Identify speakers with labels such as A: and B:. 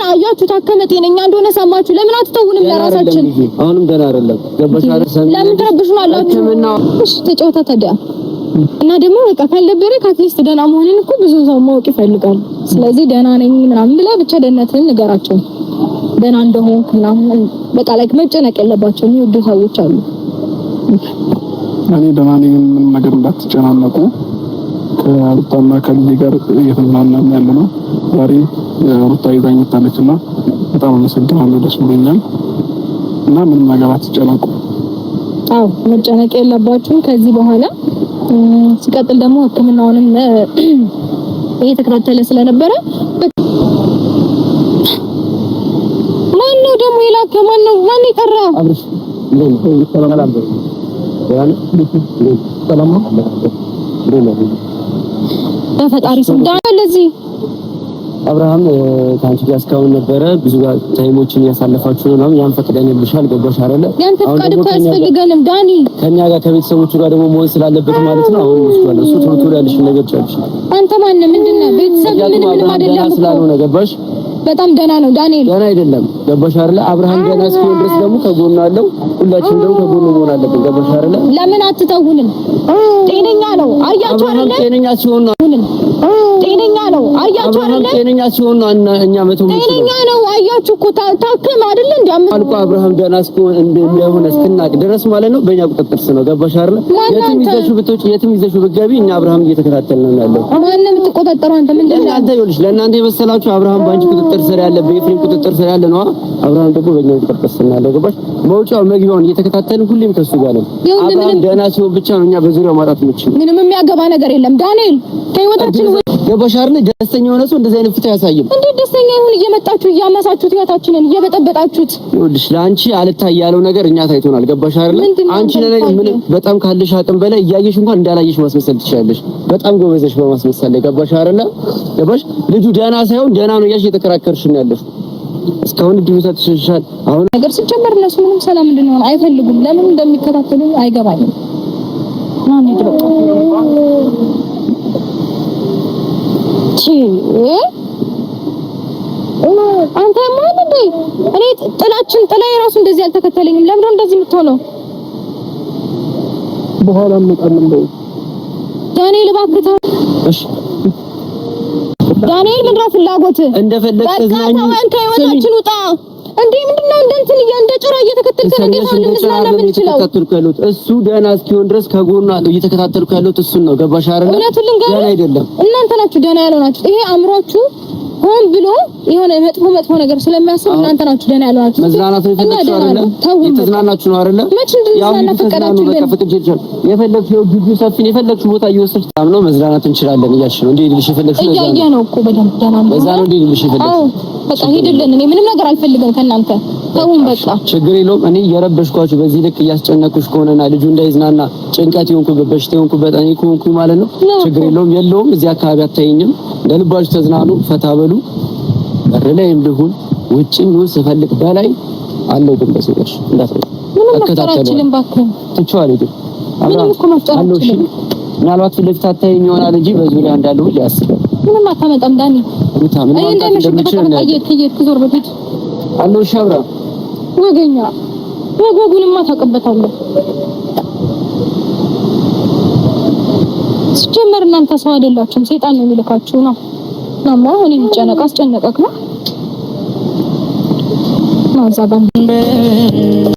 A: አያችሁ ታከመ ጤነኛ እንደሆነ ሰማችሁ። ለምን አትተውንም? ለራሳችን
B: አሁንም ደህና አይደለም። ገባሽ አይደል?
A: ለምን ትረብሹናላችሁ? እሺ ተጫወታ ታዲያ። እና ደግሞ በቃ ካልነበረ ካትሊስት ደህና መሆንን እኮ ብዙ ሰው ማወቅ ይፈልጋል። ስለዚህ ደህና ነኝ ምናምን ብላ ብቻ ደህናትን ንገራቸው። ደህና እንደሆንክ ምናምን በቃ ላይ መጨነቅ የለባቸው የሚወዱ ሰዎች አሉ።
C: እኔ ደህና ነኝ፣ ምንም ነገር እንዳትጨናነቁ። ከሩታና ከልጅ ጋር እየተዝናናን ያለ ነው። ዛሬ ሩታ ይዛኝ መጣለችና በጣም አመሰግናለሁ፣ ደስ ብሎኛል። እና ምንም ነገር አትጨናነቁ።
A: አዎ መጨነቅ የለባችሁም ከዚህ በኋላ። ሲቀጥል ደግሞ ሕክምናውንም እየተከታተለ ስለነበረ ማነው ደግሞ ይላከ ማነው ይቀራ አብርሽ ሰላም በፈጣሪ ስም ለዚህ
B: አብርሃም ካንቺ ጋር እስካሁን ነበረ ብዙ ታይሞችን ያሳለፋችሁ ነው። ያን ፈቅደንልሻል። ገባሽ አይደለ?
A: ያንተ ፈቃድ እኮ ያስፈልገንም ዳኒ።
B: ከኛ ጋር ከቤተሰቦቹ ጋር ደግሞ መሆን ስላለበት ማለት ነው። አሁን ወስዷል። እሱ ቶሎ ያለሽ ነገር ጨርሽ።
A: አንተ ማን ምንድነው? ቤተሰብ ምንም አይደለም
B: ስላልሆነ ገባሽ?
A: በጣም ደህና ነው ዳንኤል።
B: ደህና አይደለም ገባሽ አይደለ? አብርሃም ደህና እስኪሆን ድረስ ደግሞ ከጎኑ አለው። ሁላችንም ደግሞ ከጎኑ መሆን አለብን። ገባሽ አይደለ?
A: ለምን አትተውንም? ጤነኛ ነው አያችሁ አይደለ?
B: ጤነኛ ሲሆን ነው
A: ጤነኛ ነው አያችሁ አይደለ?
B: ጤነኛ ሲሆን ነው እኛ መተው
A: ጤነኛ ነው አያችሁ እኮ ታከም አይደለ?
B: አልቆ አብርሃም ደህና እስኪሆን እንደሆነ እስክናቅ ድረስ ማለት ነው በእኛ ቁጥጥር ስር ነው። ገባሽ አይደለ? የትም ይዘሽው ብትወጪ የትም ይዘሽው ብትገቢ እኛ አብርሃም እየተከታተልን ነው ያለው።
A: ማንንም የምትቆጣጠረው አንተ ምንድን ነው?
B: አንተ ይኸውልሽ ለእናንተ የመሰላችሁ አብርሃም ባንቺ ቁጥጥር ስር ያለ በኤፍሬም ቁጥጥር ስር ያለ ነው። አብርሃም ደግሞ በእኛ ቁጥጥር ስር ያለ ገባሽ? መውጫው መግቢያውን እየተከታተልን ሁሌም ከሱ ጋር ነው። አብርሃም ደህና ሲሆን ብቻ ነው እኛ በዙሪያው ማጣት የምንችለው።
A: ምንም የሚያገባ ነገር የለም ዳንኤል። ከህይወታችን
B: ገባሽ አይደል? ደስተኛ የሆነ ሰው እንደዚህ አይነት ፍትህ ያሳይም።
A: እንዴት ደስተኛ ይሁን? እየመጣችሁ እያመሳችሁት ህይወታችንን እየበጠበጣችሁት።
B: ይኸውልሽ ለአንቺ አልታይ ያለው ነገር እኛ ታይቶናል። ገባሽ አይደል? አንቺ ለነገር ምን በጣም ካለሽ አቅም በላይ እያየሽ እንኳን እንዳላየሽ ማስመሰል ትችላለሽ። በጣም ጎበዘሽ በማስመሰል ላይ ገባሽ አይደል? ገባሽ? ልጁ ደህና ሳይሆን ደህና ነው እያልሽ እየተከራከርሽ ነው ያለሽ። እስካሁን ድምጽ ተሽሻል። አሁን
A: ነገር ሲጀመር እነሱ ምንም ሰላም እንድንሆን አይፈልጉም። ለምን እንደሚከታተሉ አይገባኝም። ማን ይድረቅ አንተ ማን እንዴ? እኔ ጥላዬ ራሱ እንደዚህ አልተከተለኝም። ለምን ነው እንደዚህ የምትሆነው?
C: በኋላ እንመጣለን በይ
A: ዳንኤል እባክህ ተው። እሺ ዳንኤል ምንድን ነው ፍላጎትህ?
B: እንደፈለክ ተዝናኝ።
A: አንተ ህይወታችን ውጣ እንዴ! ምንድነው እንደንትን እንደ ጭራ እየተከተልከ ነው? እንዴት ነው እንዝናና የምንችለው? እሱ ደህና እስኪሆን ድረስ ከጎኑ አለው። እየተከታተልኩ ያለሁት እሱን ነው። ገባሽ አይደል? እውነቱን ልንገርህ
B: አይደለም
A: እናንተ ናችሁ ደህና ያልሆናችሁ። ይሄ አእምሯችሁ ሆን ብሎ የሆነ መጥፎ ነገር ስለሚያስብ እናንተ ናችሁ ደህና ያልሆናችሁ።
B: መዝናናት የፈለግሽው አይደል? የተዝናናችሁ ነው አይደል?
A: መች እንድንዝናና ፈቀዳችሁልን?
B: የፈለግሽው ግቢ ሰፊ ነው። የፈለግሽው ቦታ እየወሰድሽ ታም ነው መዝናናት እንችላለን እያልሽ ነው እንዴ? ልሽ የፈለግሽው
A: እያየ ነው እኮ በደንብ ደህና ነው።
B: በዛ ነው እንዴ ልሽ የፈለግሽው?
A: በቃ ሄድልን። እኔ ምንም ነገር አልፈልግም ከእናንተ ተውን በቃ
B: ችግር የለውም። እኔ እየረበሽኳችሁ በዚህ ልክ እያስጨነኩሽ ከሆነና ልጁ እንዳይዝናና ጭንቀት ይሆንኩበት በሽታ ይሆንኩበት እኔ ከሆንኩኝ ማለት ነው ችግር የለውም። እዚህ አካባቢ አታየኝም። ለልባችሁ ተዝናኑ፣ ፈታ በሉ። በረላይም ልሁን ውጭም ይሁን ስፈልግ በላይ አለው ግን በሰዎች እንዳትረሱ።
A: ምንም መፍጠራችንን ባክህ
B: ትችዋለህ ግን
A: ምንም እኮ መፍጠራችንን
B: ምናልባት ለፍታ አታየኝ ይሆናል እንጂ በዙሪያ እንዳለው ሁሉ ያስባል።
A: ምንም አታመጣም ዳኒ። እኔ እንደምሽበት ዞር በፊት
B: አለው ሻብራ
A: ወገኛ ወጉንማ ታቀበታለህ። ሲጀመር እናንተ ሰው አይደላችሁም፣ ሰይጣን ነው የሚልካችሁ ነው። ማማ እኔ ልጨነቅ አስጨነቀክ ነው ማዛባን